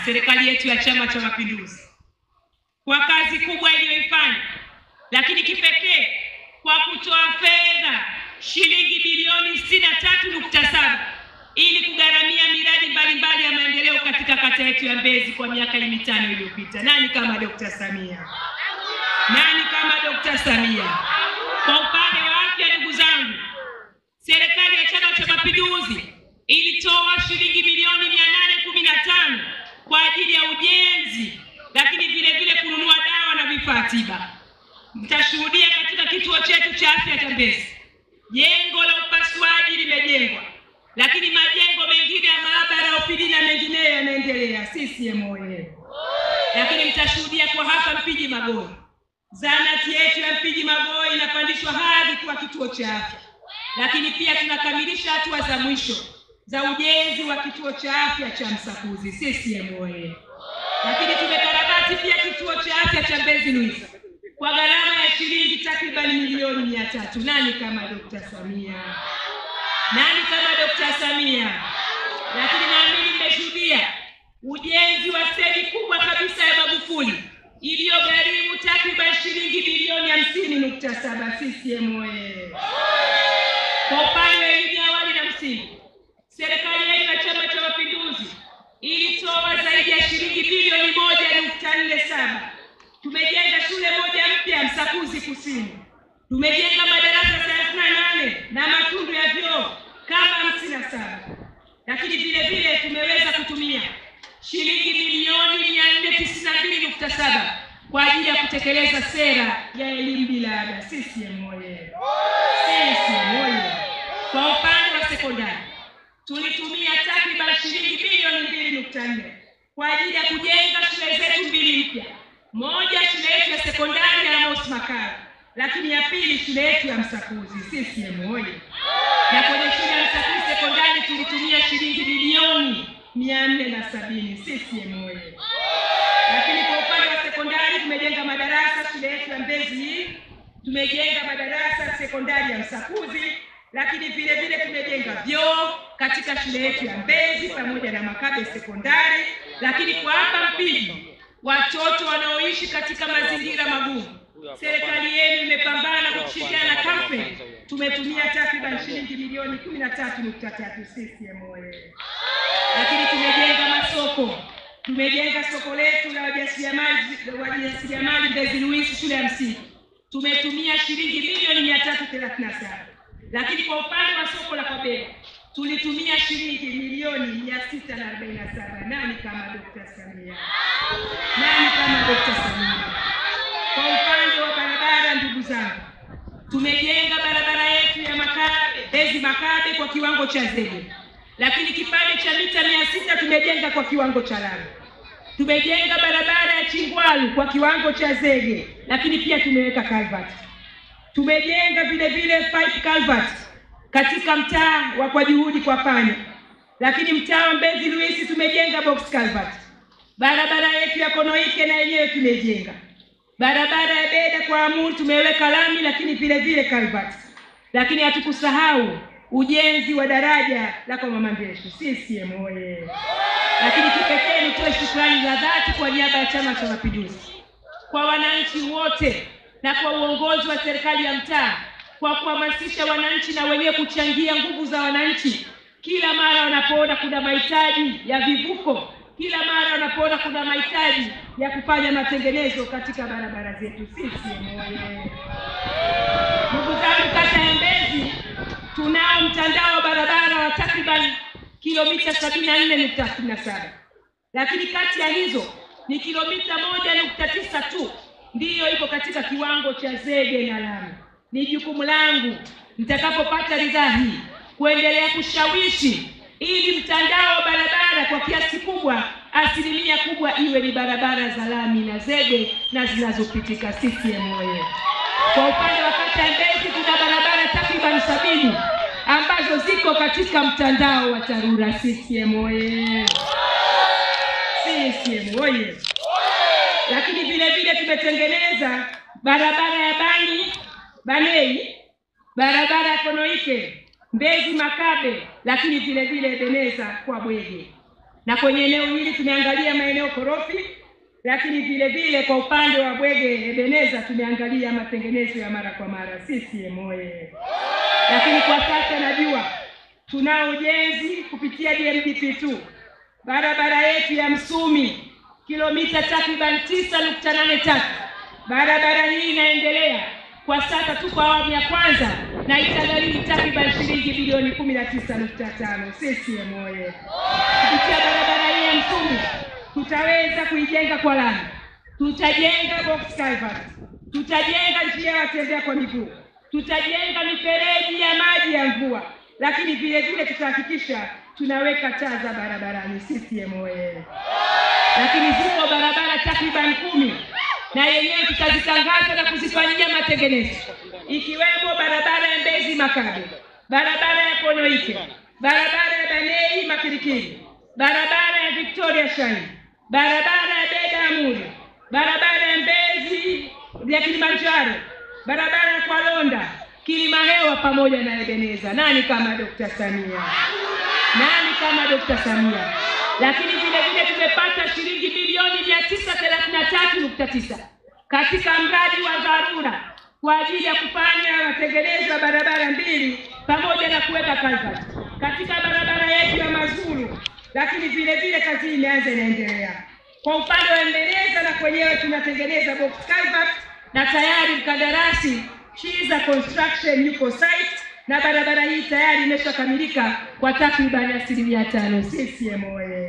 serikali yetu ya Chama cha Mapinduzi kwa kazi kubwa iliyoifanya, lakini kipekee kwa kutoa fedha shilingi bilioni 63.7 ili kugharamia miradi mbalimbali ya maendeleo katika kata yetu ya Mbezi kwa miaka 5 iliyopita. Nani kama Dr. Samia? Nani kama Dr. Samia? Kwa upande wa afya, ndugu zangu, serikali ya Chama cha Mapinduzi ilitoa shilingi bilioni 815 kwa ajili ya ujenzi, lakini vile vile kununua dawa na vifaa tiba. Mtashuhudia katika kituo chetu cha afya cha Mbezi, jengo la upasuaji limejengwa, lakini majengo mengine ya maabara, OPD na mengineyo yanaendelea. CCM oyee! Lakini mtashuhudia kwa hapa Mpiji Magoi, zahanati yetu ya Mpiji Magoi inapandishwa hadi kuwa kituo cha afya, lakini pia tunakamilisha hatua za mwisho za ujenzi wa kituo cha afya cha Msakuzi. CCM oyee! Lakini tumekarabati pia kituo cha afya cha Mbezi Luiza kwa gharama ya shilingi takriban milioni 300. Nani kama Dr. Samia? Nani kama Dr. Samia? Lakini naamini mmeshuhudia ujenzi wa stendi kubwa kabisa ya Magufuli iliyogharimu takriban shilingi bilioni 50.7. CCM oyee! Kwa upande wa elimu ya awali na msingi, serikali yetu ya Chama cha Mapinduzi ilitoa zaidi ya shilingi bilioni 1.47. Tumejenga shule moja mpya Msakuzi Kusini. Tumejenga madarasa 38 na matundu ya vyoo kama 57. Lakini vile vile tumeweza kutumia shilingi milioni 492.7 kwa ajili ya kutekeleza sera ya elimu bila ada. CCM oyee! CCM oyee! Kwa upande wa sekondari tulitumia takriban shilingi bilioni 2.4 kwa ajili ya kujenga shule zetu mbili mpya. Moja, shule yetu ya sekondari ya Amos Makala, lakini ya pili shule yetu ya Msakuzi. CCM oyee! Na kwenye shule ya Msakuzi sekondari tulitumia shilingi bilioni 470. CCM oyee! Lakini kwa upande wa sekondari tumejenga madarasa shule yetu ya Mbezi, tumejenga madarasa sekondari ya Msakuzi, lakini vile vile tumejenga vyoo katika shule yetu ya Mbezi pamoja na Makabe sekondari. Lakini kwa hapa Mpiji, watoto wanaoishi katika mazingira magumu, serikali yenu imepambana kushirikiana na kampeni, tumetumia takriban shilingi milioni 13.3. CCM oyee! Lakini tumejenga masoko. Tumejenga soko letu la wajasiriamali Mbezi Luiza shule ya msingi, tumetumia shilingi milioni 337. Lakini kwa upande wa soko la Kwabega tulitumia shilingi milioni 647. Nani kama Dr. Samia? Nani kama Dr. Samia? Kwa upande wa barabara, ndugu zangu, tumejenga barabara yetu ya Mbezi Makabe kwa kiwango cha zege, lakini kipande cha mita 600 tumejenga kwa kiwango cha lami. Tumejenga barabara ya Chingwalu kwa kiwango cha zege, lakini pia tumeweka culvert. Tumejenga vile vile pipe culvert katika mtaa wa Kwa Juhudi kwa Panya, lakini mtaa wa Mbezi Luiza tumejenga box culvert. Barabara yetu ya Konoike na yenyewe tumejenga. Barabara ya Beda kwa Amuri tumeweka lami, lakini vile vile culvert. Lakini hatukusahau ujenzi wa daraja la kwa Mama Ndefu. CCM oyee! Lakini kipekee nitoe shukrani za dhati kwa niaba ya Chama cha Mapinduzi kwa wananchi wote na kwa uongozi wa serikali ya mtaa kwa kuhamasisha wananchi na wenyewe kuchangia nguvu za wananchi kila mara wanapoona kuna mahitaji ya vivuko, kila mara wanapoona kuna mahitaji ya kufanya matengenezo katika barabara zetu. CCM oyee! Ndugu zangu, kata ya Mbezi tunao mtandao wa barabara wa takriban kilomita 74.67, lakini kati ya hizo ni kilomita 1.9 tu ndiyo iko katika kiwango cha zege na lami. Ni jukumu langu nitakapopata ridhaa hii kuendelea kushawishi ili mtandao wa barabara kwa kiasi kubwa, asilimia kubwa, iwe ni barabara za lami na zege na zinazopitika. CCM oyee! Kwa upande wa kata ya Mbezi kuna barabara takriban 70 ambazo ziko katika mtandao wa TARURA. CCM oyee! CCM oyee! Lakini vile vile tumetengeneza barabara ya Banei, barabara ya Konoike, Mbezi Makabe, lakini vile vile Beneza kwa Bwege. na kwenye eneo hili tumeangalia maeneo korofi, lakini vile vile kwa upande wa Bwege Ebeneza tumeangalia matengenezo ya mara kwa mara. CCM oye! Lakini kwa sasa najua tunao ujenzi kupitia DMDP2 barabara yetu ya Msumi kilomita takriban 9.83. Barabara hii inaendelea kwa sasa, tuko awamu ya kwanza na itagharimu takriban shilingi bilioni 19.5. CCM oye! Kupitia barabara hii ya Msumi tutaweza kuijenga kwa lami, tutajenga box culvert, tutajenga njia ya watembea kwa miguu, tutajenga mifereji ya maji ya mvua, lakini vile vile tutahakikisha tunaweka taa za barabarani. CCM oye! Lakini ziko barabara takriban 10 na yenyewe tutazitangaza na kuzifanyia matengenezo, ikiwemo barabara ya Mbezi Makabe, barabara ya Konoike, barabara ya Banei Makirikiri, barabara ya Victoria Shine, barabara ya Beda Amuri, barabara ya Mbezi ya Kilimanjaro, barabara ya Kwalonda, Kilimahewa pamoja na Ebeneza. Nani kama Dr. Samia? Nani kama Dr. Samia? Lakini vile vile tumepata shilingi bilioni 933.9 katika mradi wa dharura kwa ajili ya kufanya matengenezo ya barabara 2 pamoja na kuweka culvert katika barabara yetu ya Mazuru. Lakini vile vile kazi imeanza, inaendelea. Kwa upande wa Ebeneza na kwenyewe tunatengeneza box culvert na tayari mkandarasi Chiza Construction yuko site na barabara hii tayari imeshakamilika kwa takriban 5%. CCM oye!